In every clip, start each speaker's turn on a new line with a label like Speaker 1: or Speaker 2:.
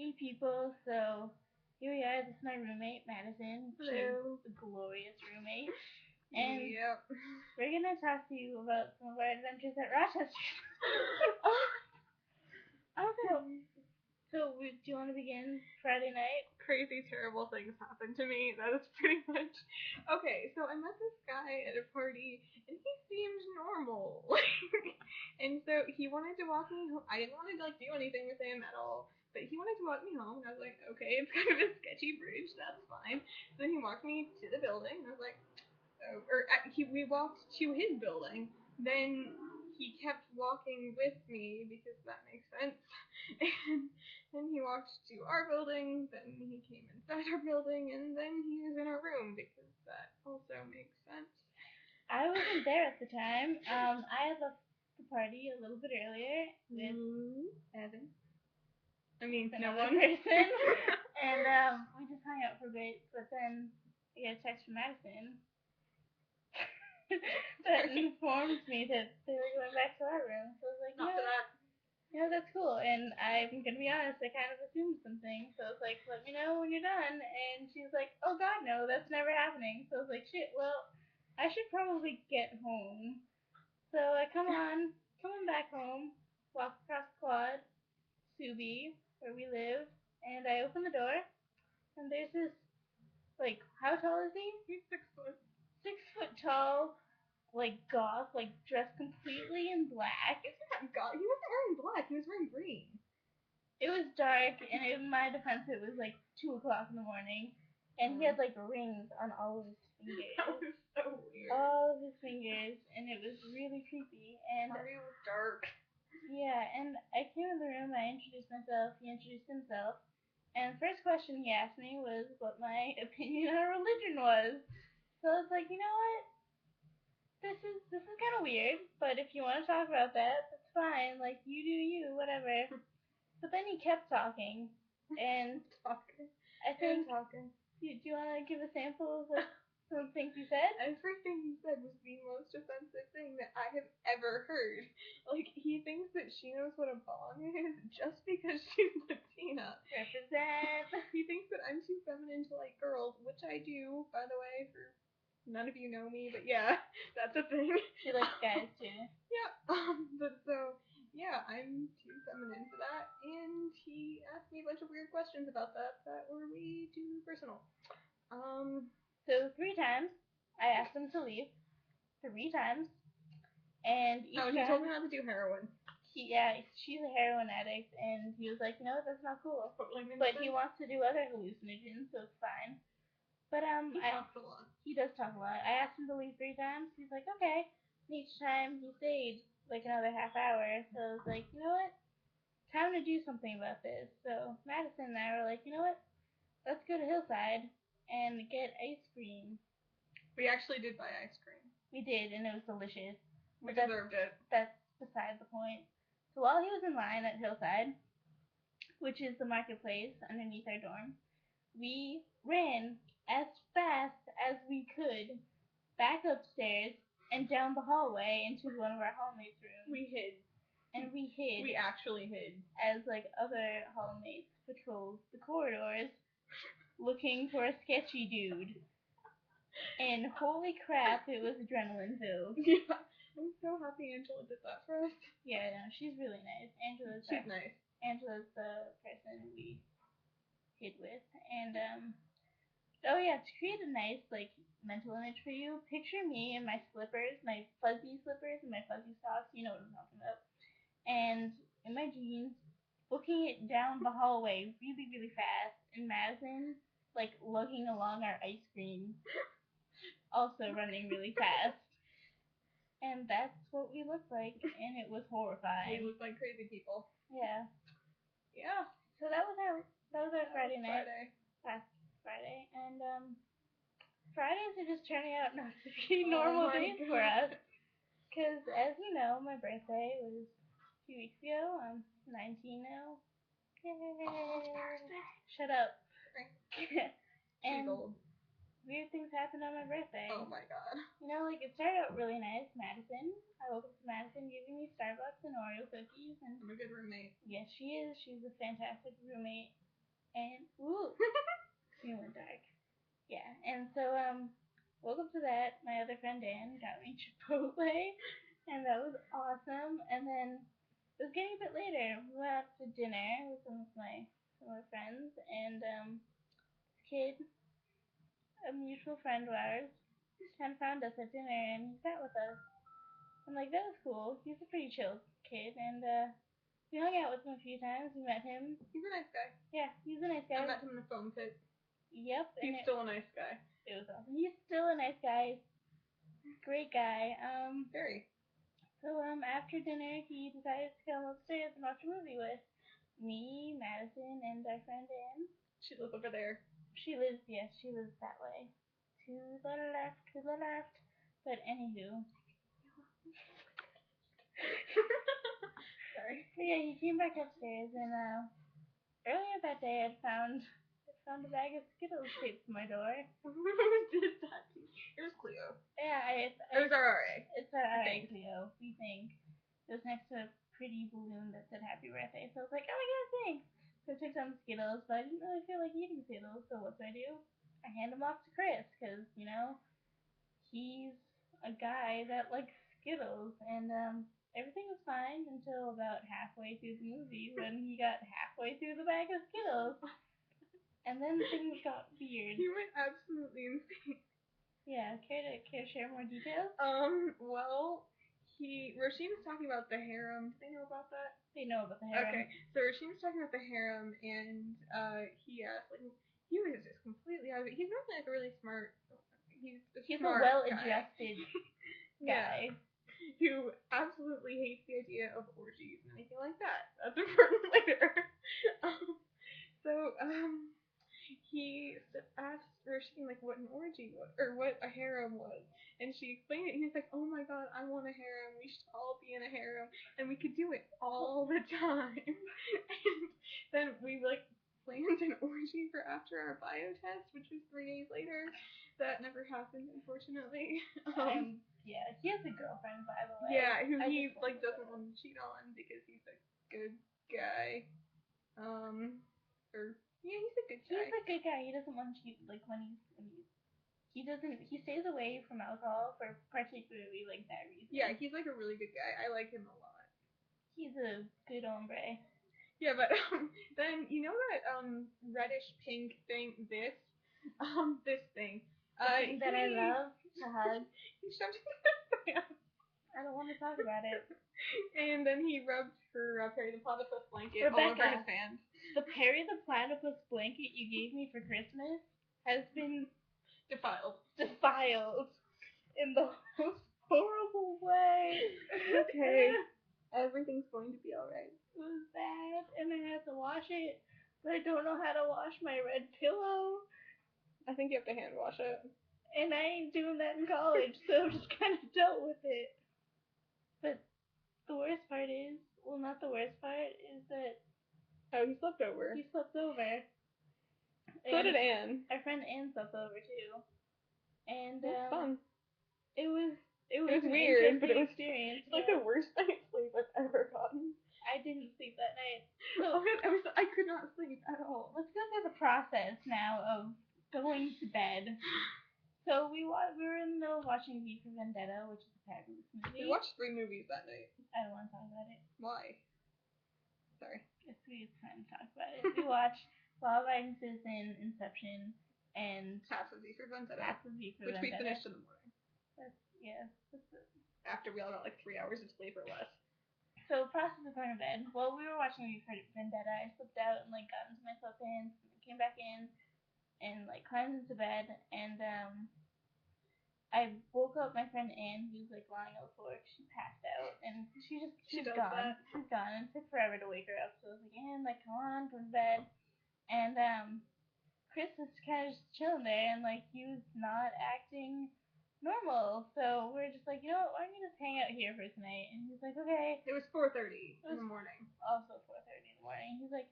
Speaker 1: Hey people, so here we are. This is my roommate, Madison.
Speaker 2: Hello.
Speaker 1: She's a glorious roommate. And
Speaker 2: Yep.
Speaker 1: we're going to talk to you about some of our adventures at Rochester.
Speaker 2: Okay.
Speaker 1: So, do you want to begin Friday night?
Speaker 2: Crazy, terrible things happened to me. That is pretty much. Okay, so I met this guy at a party, and he seemed normal. And so he wanted to walk me home. I didn't want to do anything with him at all, but he wanted to walk me home, and I was like, okay, it's kind of a sketchy bridge. That's fine. So then he walked me to the building. And I was like, oh, we walked to his building. Then he kept walking with me because that makes sense. And then he walked to our building, then he came inside our building, and then he was in our room because that also makes sense.
Speaker 1: I wasn't there at the time. I had left the party a little bit earlier with
Speaker 2: Evan. I mean, no
Speaker 1: another
Speaker 2: one.
Speaker 1: person. And we just hung out for a bit, but then I got a text from Madison that informed me that they were going back to our room. So I was like,
Speaker 2: Not for that.
Speaker 1: Yeah, that's cool. And I'm gonna be honest, I kind of assumed something. So I was like, let me know when you're done. And she's like, oh god, no, that's never happening. So I was like, shit, well, I should probably get home. So I coming back home, walk across the quad, Subi, where we live, and I open the door, and there's this, like, how tall is he?
Speaker 2: He's 6 foot.
Speaker 1: 6 foot tall, like goth, like dressed completely in black.
Speaker 2: It's not goth. He wasn't wearing black. He was wearing green.
Speaker 1: It was dark, and in my defense, it was like 2 o'clock in the morning, and he had like rings on all of his fingers.
Speaker 2: That was so weird.
Speaker 1: All of his fingers, and it was really creepy. And
Speaker 2: Party was dark.
Speaker 1: yeah, and I came in the room, I introduced myself, he introduced himself, and the first question he asked me was what my opinion on religion was. So I was like, you know what? This is kind of weird, but if you want to talk about that, that's fine. Like, you do you, whatever. But then he kept talking, and I think, do you want to give a sample of some of the things he said?
Speaker 2: And the first thing he said was the most offensive thing that I have ever heard. Like, he thinks that she knows what a bong is just because she's Latina.
Speaker 1: Represent.
Speaker 2: He thinks that I'm too feminine to like girls, which I do, by the way, for none of you know me, but yeah, that's a thing.
Speaker 1: She likes guys too.
Speaker 2: Yeah, but so, yeah, I'm too feminine for that, and he asked me a bunch of weird questions about that were way too personal.
Speaker 1: So 3 times, I asked him to leave. 3 times. And each time...
Speaker 2: he told me not to do heroin.
Speaker 1: She's a heroin addict, and he was like, you know what, that's not cool. But he wants to do other hallucinogens, so it's fine. But,
Speaker 2: he talks a lot.
Speaker 1: He does talk a lot. I asked him to leave 3 times. He's like, okay. And each time he stayed like another half hour. So I was like, you know what? Time to do something about this. So Madison and I were like, you know what? Let's go to Hillside and get ice cream.
Speaker 2: We actually did buy ice cream.
Speaker 1: We did, and it was delicious.
Speaker 2: We deserved it.
Speaker 1: That's beside the point. So while he was in line at Hillside, which is the marketplace underneath our dorm, we ran as fast as we could back upstairs and down the hallway into one of our hallmates' rooms.
Speaker 2: We hid.
Speaker 1: And we hid.
Speaker 2: We actually hid.
Speaker 1: As like other hallmates patrolled the corridors looking for a sketchy dude. And holy crap, it was adrenaline filled.
Speaker 2: Yeah. I'm so happy Angela did that for us.
Speaker 1: Yeah, no, she's really nice.
Speaker 2: She's nice.
Speaker 1: Angela's the person we hid with. And oh yeah, to create a nice like mental image for you, picture me in my slippers, my fuzzy slippers and my fuzzy socks, you know what I'm talking about. And in my jeans, booking it down the hallway really, really fast, and Madison like lugging along our ice cream, also running really fast. And that's what we looked like, and it was horrifying.
Speaker 2: We looked like crazy people.
Speaker 1: Yeah.
Speaker 2: Yeah.
Speaker 1: So that was our Friday night.
Speaker 2: Last
Speaker 1: Friday. And Fridays are just turning out not to be normal days for us. Because, as you know, my birthday was 2 weeks ago. I'm 19 now. Yay!
Speaker 2: Oh, birthday.
Speaker 1: Shut up.
Speaker 2: She's old.
Speaker 1: Weird things happened on my birthday.
Speaker 2: Oh my god.
Speaker 1: You know, like, it started out really nice. Madison. I woke up to Madison giving me Starbucks and Oreo cookies. And
Speaker 2: I'm a good roommate.
Speaker 1: Yes, she is. She's a fantastic roommate. and woo, we went dark. Yeah, and so woke up to that. My other friend Dan got me Chipotle, and that was awesome. And then it was getting a bit later. We went out to dinner with some of my friends, and kid, a mutual friend of ours, kind of found us at dinner, and he sat with us. And like that was cool. He's a pretty chill kid, and we hung out with him a few times. We met him.
Speaker 2: He's a nice guy.
Speaker 1: Yeah, he's a nice guy.
Speaker 2: I met him in a foam pit.
Speaker 1: Yep.
Speaker 2: He's still a nice guy.
Speaker 1: It was awesome. He's still a nice guy. Great guy.
Speaker 2: Very.
Speaker 1: So after dinner, he decided to come upstairs and watch a movie with me, Madison, and our friend Anne.
Speaker 2: She lives over there.
Speaker 1: She lives that way. To the left, to the left. But anywho.
Speaker 2: Sorry.
Speaker 1: But yeah, he came back upstairs, and earlier that day I found a bag of Skittles taped to my door.
Speaker 2: Who did that? It was Cleo.
Speaker 1: Yeah,
Speaker 2: it was our RA.
Speaker 1: It's our RA, Cleo, we think. It was next to a pretty balloon that said happy birthday, so I was like, oh my god, thanks. So I took some Skittles, but I didn't really feel like eating Skittles, so what do? I hand them off to Chris, because, you know, he's a guy that likes Skittles, and everything was fine until about halfway through the movie when he got halfway through the bag of Skittles. And then things got weird.
Speaker 2: He went absolutely insane.
Speaker 1: Yeah, care to share more details?
Speaker 2: Well, Roisin was talking about the harem. Do they know about that?
Speaker 1: They know about the harem.
Speaker 2: Okay, so Roisin was talking about the harem, and he asked, like, he was just completely out of it. He's normally like a really smart. He's
Speaker 1: a well-adjusted guy.
Speaker 2: Who absolutely hates the idea of orgies and anything like that. That's important later. So he asked Roisin like what an orgy was, or what a harem was, and she explained it. And he's like, "Oh my god, I want a harem. We should all be in a harem, and we could do it all the time." And then we like planned an orgy for after our bio test, which was 3 days later. That never happened, unfortunately.
Speaker 1: Yeah, he has a girlfriend, by the way.
Speaker 2: Yeah, who he like doesn't want to cheat on because he's a good guy. Yeah, he's a good guy.
Speaker 1: He's a good guy. He doesn't want to cheat. Like he stays away from alcohol for particularly like that reason.
Speaker 2: Yeah, he's like a really good guy. I like him a lot.
Speaker 1: He's a good hombre.
Speaker 2: Yeah, but then you know that reddish pink thing, this thing.
Speaker 1: The thing that I love to hug.
Speaker 2: He shoved it in his pants.
Speaker 1: I don't want to talk about it.
Speaker 2: And then he rubbed her Perry the Platypus blanket
Speaker 1: Rebecca,
Speaker 2: all over his hand.
Speaker 1: The Perry the Platypus blanket you gave me for Christmas has been defiled in the most horrible way.
Speaker 2: Okay. Everything's going to be alright.
Speaker 1: It was bad, and I had to wash it, but I don't know how to wash my red pillow.
Speaker 2: I think you have to hand wash it.
Speaker 1: And I ain't doing that in college, so I just kind of dealt with it. But the worst part is, well, not the worst part, is that...
Speaker 2: Oh, he slept over.
Speaker 1: He slept over.
Speaker 2: So did Anne.
Speaker 1: Our friend Anne slept over, too. And,
Speaker 2: it was fun.
Speaker 1: It was
Speaker 2: weird, but it was
Speaker 1: experience.
Speaker 2: It's like the worst night's sleep I've ever gotten.
Speaker 1: I didn't sleep that night.
Speaker 2: So, I could not sleep at all.
Speaker 1: Let's go through the process now of going to bed. So we were in the middle of watching V for Vendetta, which is a fabulous movie.
Speaker 2: We watched 3 movies that night.
Speaker 1: I don't want to talk about it.
Speaker 2: Why? Sorry.
Speaker 1: It's time to talk about it. We watched Law Abiding Citizen, Inception, and
Speaker 2: half of V for Vendetta.
Speaker 1: Which
Speaker 2: we finished in the morning.
Speaker 1: That's it.
Speaker 2: After we all got like 3 hours of sleep or less.
Speaker 1: So, process of going to bed. While we were watching V for Vendetta, I slipped out and like got into my sweatpants, and came back in, and like climbed into bed, and I woke up my friend Anne, who was like lying on the floor. She passed out, and she's gone. She's gone, and it took forever to wake her up. So I was like, Anne, like, come on, go to bed. And Chris was kind of just chilling there, and like he was not acting normal. So we're just like, you know what, why don't you just hang out here for tonight? And he's like, okay.
Speaker 2: It was 4:30 in the morning.
Speaker 1: Also 4:30 in the morning. He's like,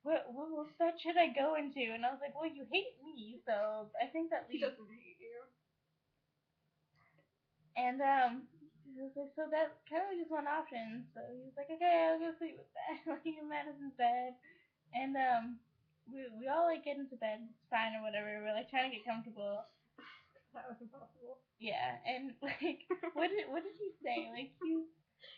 Speaker 1: what bed should I go into? And I was like, well, you hate me, so I think that leaves.
Speaker 2: He doesn't hate you.
Speaker 1: And he was like, so that's kind of just one option. So he was like, okay, I'll go sleep with that, like in Madison's bed. And we all like get into bed, it's fine or whatever. We're like trying to get comfortable.
Speaker 2: That was impossible.
Speaker 1: Yeah, and like, what did he say? Like he's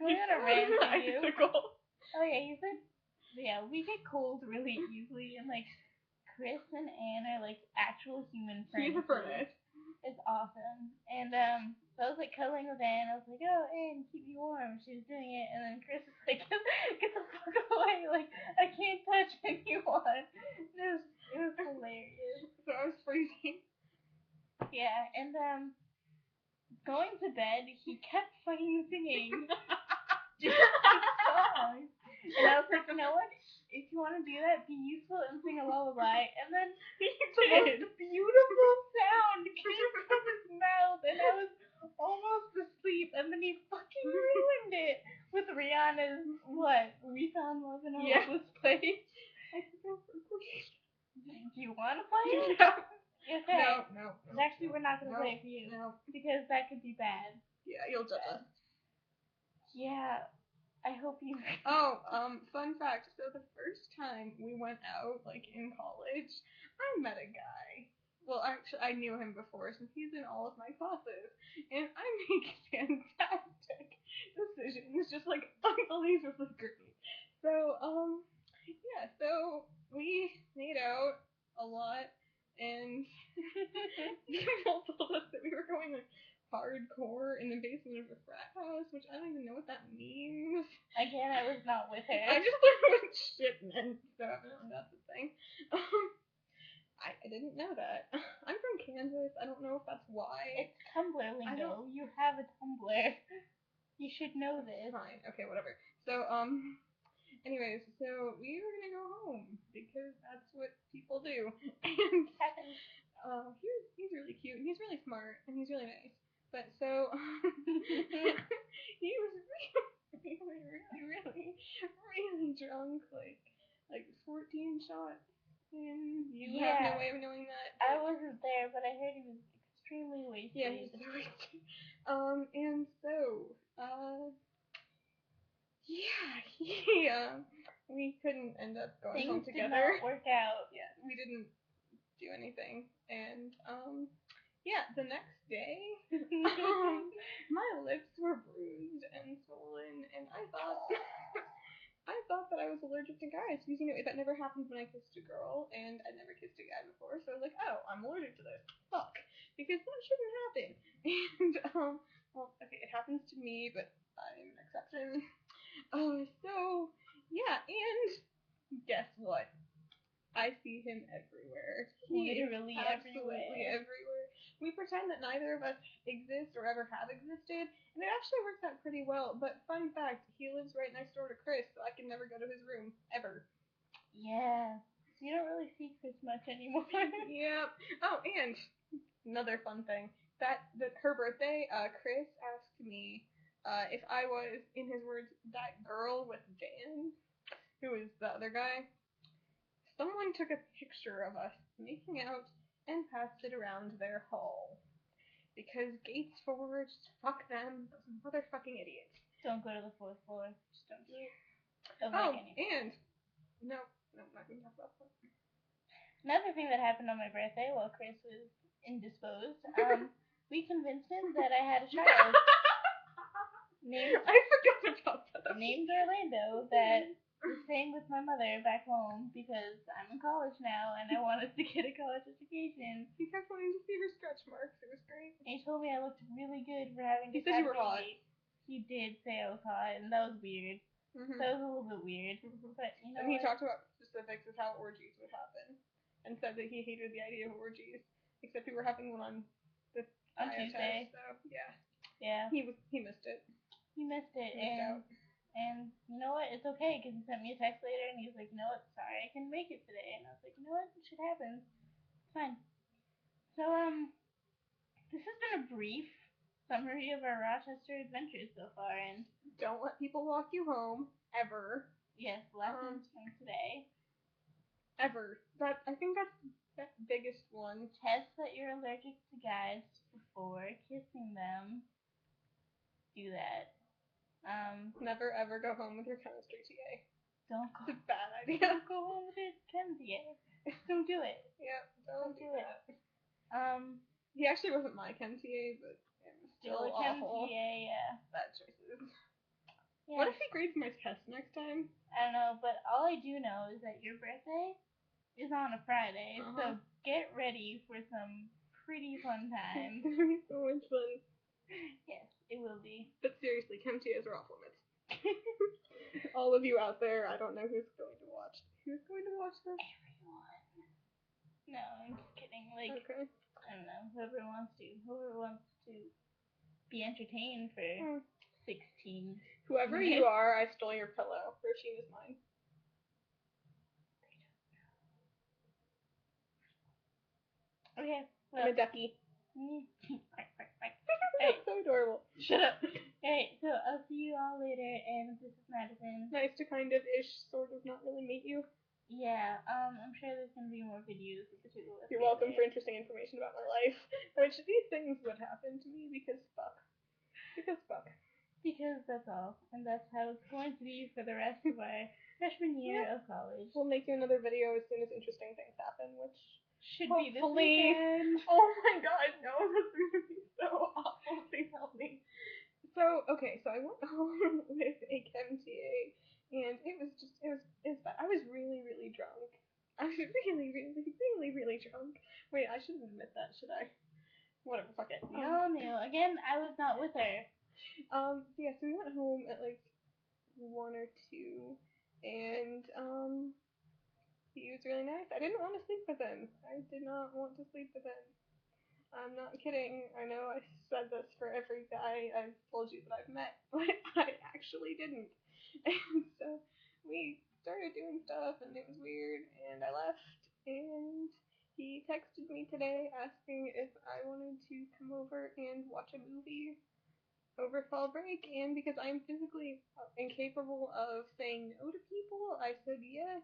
Speaker 1: going on a rant at you. Oh yeah, he said, yeah, we get cold really easily, and like Chris and Anne are like actual human friends.
Speaker 2: He's a furnace.
Speaker 1: It's awesome. And so I was like cuddling with Anne. I was like, oh, Anne, keep me warm. She was doing it, and then Chris was like, get the fuck away! Like I can't touch anyone. It was hilarious.
Speaker 2: So I was freezing.
Speaker 1: Yeah, and going to bed, he kept fucking singing different songs, and I was like, you know what? If you want to do that, be useful and sing a lullaby. And then the most beautiful sound came from his mouth, and I was almost asleep. And then he fucking ruined it with Rihanna's what? We Found Love in a Hopeless Place.
Speaker 2: I think I forgot.
Speaker 1: Do you want to play it?
Speaker 2: No.
Speaker 1: Okay.
Speaker 2: No.
Speaker 1: Actually, we're not gonna play it for you.
Speaker 2: No.
Speaker 1: Because that could be bad.
Speaker 2: Yeah, you'll judge us.
Speaker 1: Yeah. I hope you.
Speaker 2: Oh, fun fact. So the first time we went out, like in college, I met a guy. Well, actually, I knew him before since he's in all of my classes, and I make fantastic decisions, just like unbelievably great. So, yeah. So we made out a lot, and people told us that we were going like hardcore in the basement of a frat house, which I don't even know what that means.
Speaker 1: Again, I was not with her.
Speaker 2: I just learned what shit meant, so apparently that's the thing. I didn't know that. I'm from Kansas. I don't know if that's why.
Speaker 1: It's Tumblr lingo. You have a Tumblr. You should know this.
Speaker 2: Fine. Okay, whatever. So, anyways, so we were gonna go home because that's what people do. And he's really cute and he's really smart and he's really nice. But so he was really drunk, like 14 shots. And you have no way of knowing that.
Speaker 1: I wasn't there, but I heard he was extremely wasted.
Speaker 2: Yeah, he was wasted. And so, yeah, we couldn't end up going home together.
Speaker 1: Things did not work out.
Speaker 2: Yeah, we didn't do anything. And, yeah, the next day, my lips were bruised and swollen, and I thought that I was allergic to guys, because, you know, that never happened when I kissed a girl, and I never kissed a guy before, so I was like, oh, I'm allergic to this. Fuck. Because that shouldn't happen. And, well, okay, it happens to me, but I'm an exception. So, yeah, and guess what? I see him everywhere. He
Speaker 1: Literally
Speaker 2: is absolutely everywhere. We pretend that neither of us exist or ever have existed, and it actually works out pretty well. But fun fact, he lives right next door to Chris, so I can never go to his room, ever.
Speaker 1: Yeah. You don't really see Chris much anymore.
Speaker 2: Yep. Oh, and another fun thing. That her birthday, Chris asked me if I was, in his words, that girl with Dan, who is the other guy. Someone took a picture of us making out and passed it around their hall. Because Gates forwards, fuck them, those motherfucking idiots.
Speaker 1: Don't go to the 4th floor. Just don't do it.
Speaker 2: And no, I'm not gonna talk about that.
Speaker 1: Another thing that happened on my birthday while Chris was indisposed, we convinced him that I had a child.
Speaker 2: I forgot about that.
Speaker 1: Named Orlando, that was staying with my mother back home because I'm in college now and I wanted to get a college education.
Speaker 2: He kept wanting to see her stretch marks. It was great.
Speaker 1: And he told me I looked really good for having
Speaker 2: He said you were hot.
Speaker 1: He did say I was hot, and that was weird. Mm-hmm. That was a little bit weird. Mm-hmm. But you know
Speaker 2: and he talked about specifics of how orgies would happen, and said that he hated the idea of orgies, except we were having one on
Speaker 1: Tuesday.
Speaker 2: So yeah.
Speaker 1: Yeah.
Speaker 2: He missed it.
Speaker 1: He missed out. And you know what? It's okay, because he sent me a text later, and he was like, you know what? Sorry, I couldn't make it today. And I was like, you know what? Shit happens. It's fine. So this has been a brief summary of our Rochester adventures so far, and
Speaker 2: don't let people walk you home ever.
Speaker 1: Yes, lessons from today.
Speaker 2: Ever. I think that's the biggest one.
Speaker 1: Test that you're allergic to guys before kissing them. Do that.
Speaker 2: Never ever go home with your chemistry TA.
Speaker 1: Don't go.
Speaker 2: It's a bad idea.
Speaker 1: Don't go home with your chemistry MTA. Don't do it.
Speaker 2: Yeah, don't do
Speaker 1: do it.
Speaker 2: that.
Speaker 1: He
Speaker 2: He actually wasn't my MTA, but it was still awful.
Speaker 1: MTA, yeah.
Speaker 2: Bad choices.
Speaker 1: Yeah.
Speaker 2: What if he grades my test next time?
Speaker 1: I don't know, but all I do know is that your birthday is on a Friday, so get ready for some pretty fun times.
Speaker 2: It's gonna be so much fun.
Speaker 1: Yes, it will be.
Speaker 2: But seriously, MTAs are off limits. All of you out there, I don't know who's going to watch. Who's going to watch this?
Speaker 1: Everyone. No, I'm just kidding. Like,
Speaker 2: Okay.
Speaker 1: I don't know, whoever wants to be entertained for 16.
Speaker 2: Whoever you are, I stole your pillow. Roisin is mine.
Speaker 1: Okay, well.
Speaker 2: I'm a ducky.
Speaker 1: Quack, quack, quack.
Speaker 2: That's so adorable.
Speaker 1: Shut up. Alright, so I'll see you all later, and this is Madison.
Speaker 2: Nice to kind of sort of not really meet you.
Speaker 1: Yeah, I'm sure there's gonna be more videos of the two of us.
Speaker 2: You're welcome for interesting information about my life. Which these things would happen to me because fuck. Because fuck.
Speaker 1: Because that's all. And that's how it's going to be for the rest of our freshman year of college.
Speaker 2: We'll make you another video as soon as interesting things happen, which
Speaker 1: should be this weekend.
Speaker 2: Oh my god, no, this is gonna be so awful. Please help me. So, okay, so I went home with a MTA, and it was bad. I was really, really drunk. I was really, really, really, really drunk. Wait, I shouldn't admit that, should I? Whatever, fuck it.
Speaker 1: We all knew. Again, I was not with her.
Speaker 2: So yeah, so we went home at like 1 or 2, and he was really nice. I didn't want to sleep with him. I did not want to sleep with him. I'm not kidding. I know I said this for every guy I've told you that I've met, but I actually didn't. And so we started doing stuff, and it was weird, and I left, and he texted me today asking if I wanted to come over and watch a movie over fall break, and because I'm physically incapable of saying no to people, I said yes.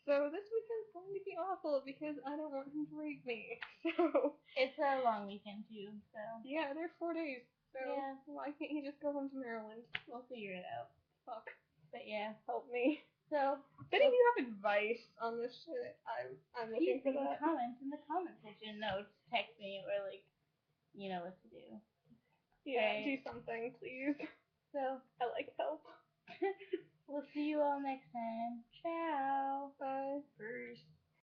Speaker 2: So this weekend's going to be awful because I don't want him to rape me. So
Speaker 1: it's a long weekend too, so
Speaker 2: yeah, they're 4 days. So yeah. Why can't he just go home to Maryland?
Speaker 1: We'll figure it out.
Speaker 2: Fuck.
Speaker 1: But yeah,
Speaker 2: help me.
Speaker 1: So
Speaker 2: if you have advice on this shit, I'm looking for that.
Speaker 1: Comments in the comment section. No, just text me or like, you know what to do.
Speaker 2: Yeah, do something, please.
Speaker 1: So
Speaker 2: I like help.
Speaker 1: We'll see you all next time. Ciao.
Speaker 2: Bye. Peace.